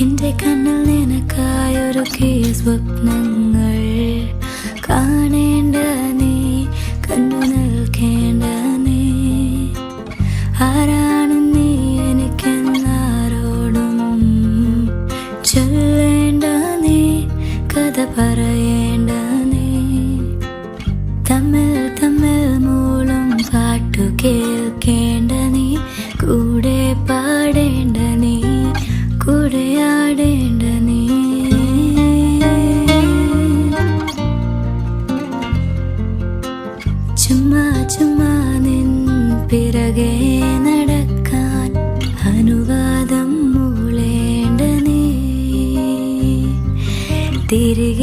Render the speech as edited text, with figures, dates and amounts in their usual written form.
എന്റെ കണ്ണിൽ നിനക്കായൊരുക്കിയ സ്വപ്നങ്ങൾ കാണേണ്ട നീ, കണ്ടു നിൽക്കേണ്ട നീ. ആരാണ് നീ എനിക്കെന്നാരോടും ചൊല്ലേണ്ട നീ, കഥ പറയേണ്ട നീ. തമ്മിൽ തമ്മിൽ മൂളും പാട്ടു കേൾക്കേണ്ട നീ, കൂടെ പാടേണ്ട നീ, കൂടെയാടേണ്ട നീ. ചുമ്മാ ചുമ്മാ നിൻ പിറകെ നടക്കാൻ അനുവാദം മൂളേണ്ട നീ, തിരികെ